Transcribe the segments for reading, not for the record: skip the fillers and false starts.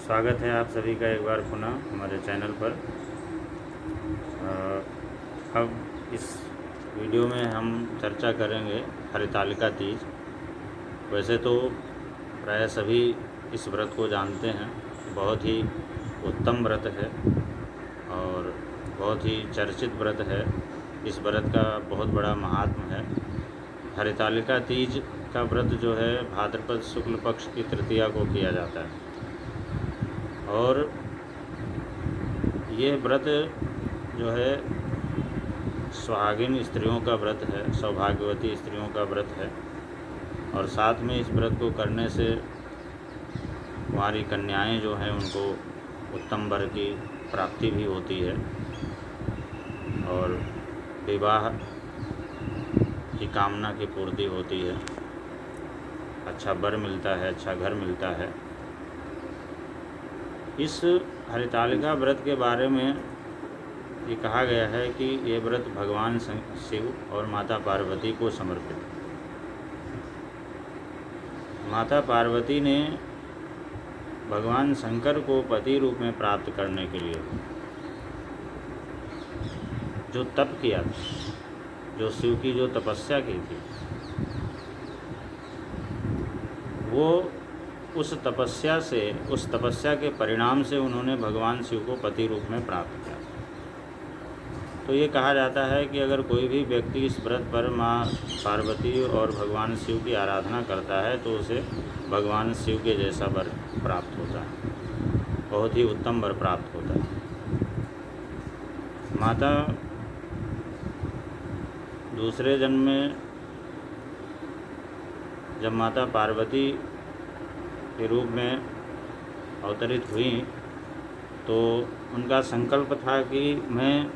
स्वागत है आप सभी का एक बार पुनः हमारे चैनल पर। अब इस वीडियो में हम चर्चा करेंगे हरितालिका तीज। वैसे तो प्राय सभी इस व्रत को जानते हैं, बहुत ही उत्तम व्रत है और बहुत ही चर्चित व्रत है। इस व्रत का बहुत बड़ा महात्म है। हरितालिका तीज का व्रत जो है भाद्रपद शुक्ल पक्ष की तृतीया को किया जाता है और ये व्रत जो है सुहागिन स्त्रियों का व्रत है, सौभाग्यवती स्त्रियों का व्रत है। और साथ में इस व्रत को करने से हमारी कन्याएं जो हैं उनको उत्तम वर की प्राप्ति भी होती है और विवाह की कामना की पूर्ति होती है, अच्छा वर मिलता है, अच्छा घर मिलता है। इस हरितालिका व्रत के बारे में ये कहा गया है कि ये व्रत भगवान शिव और माता पार्वती को समर्पित है। माता पार्वती ने भगवान शंकर को पति रूप में प्राप्त करने के लिए जो तप किया था, जो शिव की जो तपस्या की थी, वो उस तपस्या के परिणाम से उन्होंने भगवान शिव को पति रूप में प्राप्त किया। तो ये कहा जाता है कि अगर कोई भी व्यक्ति इस व्रत पर माँ पार्वती और भगवान शिव की आराधना करता है तो उसे भगवान शिव के जैसा वर प्राप्त होता है, बहुत ही उत्तम वर प्राप्त होता है। माता दूसरे जन्म में जब माता पार्वती के रूप में अवतरित हुई तो उनका संकल्प था कि मैं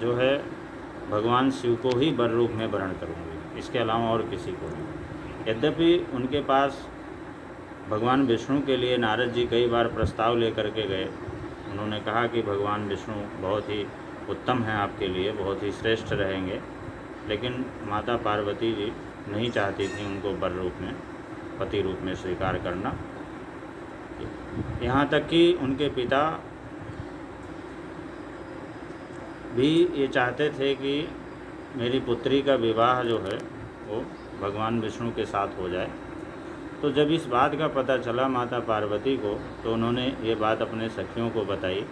जो है भगवान शिव को ही वर रूप में वर्ण करूँगी, इसके अलावा और किसी को नहीं। यद्यपि उनके पास भगवान विष्णु के लिए नारद जी कई बार प्रस्ताव लेकर के गए। उन्होंने कहा कि भगवान विष्णु बहुत ही उत्तम हैं आपके लिए, बहुत ही श्रेष्ठ रहेंगे, लेकिन माता पार्वती जी नहीं चाहती थी उनको वर रूप में, पति रूप में स्वीकार करना। यहाँ तक कि उनके पिता भी ये चाहते थे कि मेरी पुत्री का विवाह जो है वो भगवान विष्णु के साथ हो जाए। तो जब इस बात का पता चला माता पार्वती को तो उन्होंने ये बात अपने सखियों को बताई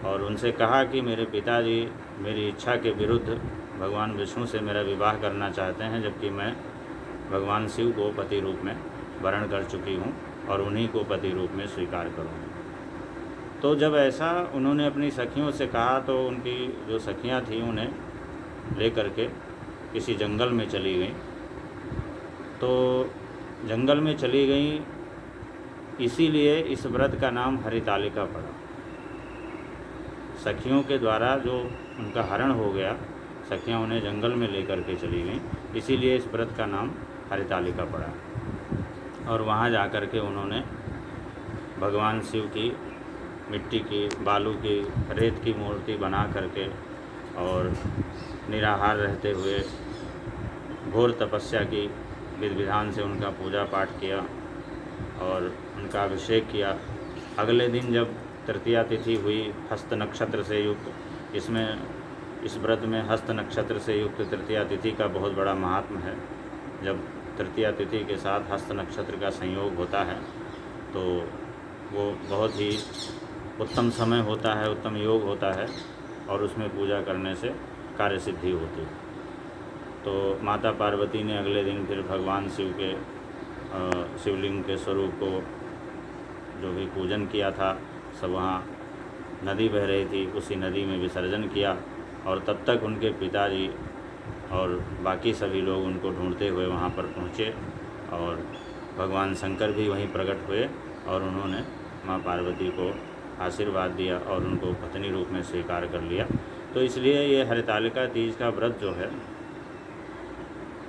और उनसे कहा कि मेरे पिताजी मेरी इच्छा के विरुद्ध भगवान विष्णु से मेरा विवाह करना चाहते हैं, जबकि मैं भगवान शिव को पति रूप में वर्ण कर चुकी हूँ और उन्हीं को पति रूप में स्वीकार करूँगी। तो जब ऐसा उन्होंने अपनी सखियों से कहा तो उनकी जो सखियाँ थीं उन्हें लेकर के किसी जंगल में चली गईं। तो जंगल में चली गईं इसीलिए इस व्रत का नाम हरितालिका पड़ा। सखियों के द्वारा जो उनका हरण हो गया, सखियाँ उन्हें जंगल में लेकर के चली गईं, इसीलिए इस व्रत का नाम हरितालिका पड़ा। और वहाँ जा कर के उन्होंने भगवान शिव की मिट्टी की, बालू की, रेत की मूर्ति बना करके और निराहार रहते हुए घोर तपस्या की विधि विधान से उनका पूजा पाठ किया और उनका अभिषेक किया। अगले दिन जब तृतीया तिथि हुई हस्त नक्षत्र से युक्त, इस व्रत में हस्त नक्षत्र से युक्त तृतीया तिथि का बहुत बड़ा महात्म है। जब तृतीया तिथि के साथ हस्त नक्षत्र का संयोग होता है तो वो बहुत ही उत्तम समय होता है, उत्तम योग होता है और उसमें पूजा करने से कार्य सिद्धि होती है। तो माता पार्वती ने अगले दिन फिर भगवान शिव के शिवलिंग के स्वरूप को जो भी पूजन किया था, सब वहाँ नदी बह रही थी, उसी नदी में विसर्जन किया। और तब तक उनके पिताजी और बाकी सभी लोग उनको ढूंढते हुए वहाँ पर पहुँचे और भगवान शंकर भी वहीं प्रकट हुए और उन्होंने माँ पार्वती को आशीर्वाद दिया और उनको पत्नी रूप में स्वीकार कर लिया। तो इसलिए ये हरितालिका तीज का व्रत जो है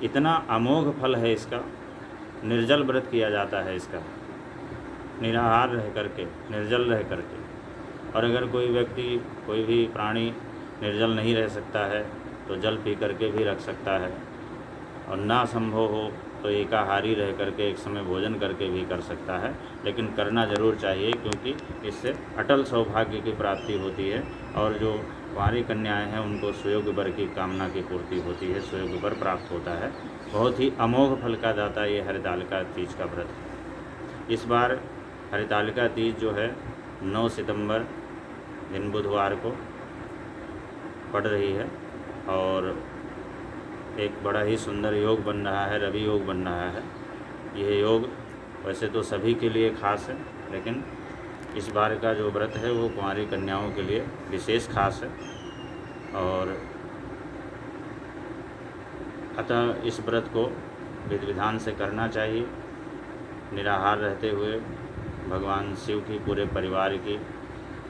इतना अमोघ फल है इसका। निर्जल व्रत किया जाता है इसका, निराहार रह करके, निर्जल रह करके। और अगर कोई व्यक्ति, कोई भी प्राणी निर्जल नहीं रह सकता है तो जल पी करके भी रख सकता है, और ना संभव हो तो एकाहारी रह करके एक समय भोजन करके भी कर सकता है, लेकिन करना ज़रूर चाहिए, क्योंकि इससे अटल सौभाग्य की प्राप्ति होती है और जो कुंवारी कन्याएं हैं उनको सुयोग्य वर की कामना की पूर्ति होती है, सुयोग्य वर प्राप्त होता है। बहुत ही अमोघ फल का दाता ये हरितालिका तीज का व्रत है। इस बार हरितालिका तीज जो है 9 सितंबर दिन बुधवार को पड़ रही है और एक बड़ा ही सुंदर योग बन रहा है, रवि योग बन रहा है। यह योग वैसे तो सभी के लिए खास है, लेकिन इस बार का जो व्रत है वो कुंवारी कन्याओं के लिए विशेष खास है। और अतः इस व्रत को विधि विधान से करना चाहिए। निराहार रहते हुए भगवान शिव की पूरे परिवार की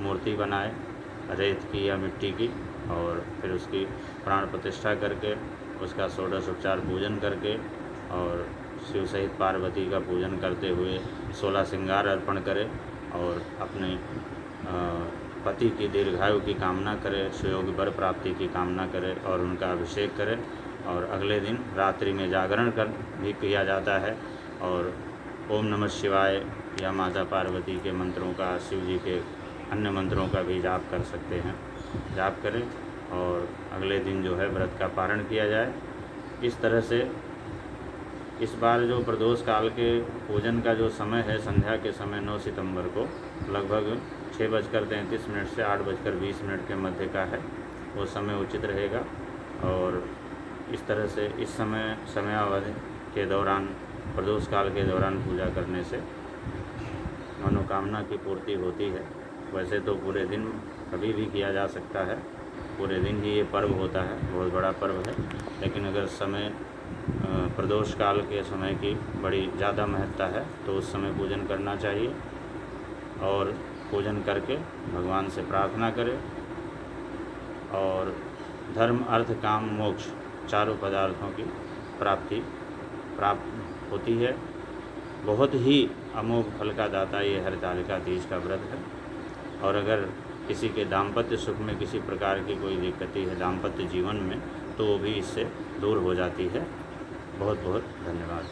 मूर्ति बनाए, रेत की या मिट्टी की, और फिर उसकी प्राण प्रतिष्ठा करके उसका षोडशोपचार पूजन करके और शिव सहित पार्वती का पूजन करते हुए 16 श्रृंगार अर्पण करें और अपने पति की दीर्घायु की कामना करें, सुयोग्य वर प्राप्ति की कामना करें और उनका अभिषेक करें। और अगले दिन रात्रि में जागरण कर भी किया जाता है और ओम नमः शिवाय या माता पार्वती के मंत्रों का, शिव जी के अन्य मंत्रों का भी जाप कर सकते हैं। जाप करें और अगले दिन जो है व्रत का पारण किया जाए। इस तरह से इस बार जो प्रदोष काल के पूजन का जो समय है, संध्या के समय 9 सितंबर को लगभग 6:33 से 8:20 के मध्य का है, वो समय उचित रहेगा। और इस तरह से इस समयावधि के दौरान, प्रदोष काल के दौरान पूजा करने से मनोकामना की पूर्ति होती है। वैसे तो पूरे दिन कभी भी किया जा सकता है, पूरे दिन ही ये पर्व होता है, बहुत बड़ा पर्व है, लेकिन अगर समय प्रदोष काल के समय की बड़ी ज़्यादा महत्ता है तो उस समय पूजन करना चाहिए और पूजन करके भगवान से प्रार्थना करें। और धर्म, अर्थ, काम, मोक्ष चारों पदार्थों की प्राप्त होती है। बहुत ही अमोघ फल का दाता ये हरितालिका तीज का व्रत है। और अगर किसी के दाम्पत्य सुख में किसी प्रकार की कोई दिक्कतें है दाम्पत्य जीवन में, तो वो भी इससे दूर हो जाती है। बहुत बहुत धन्यवाद।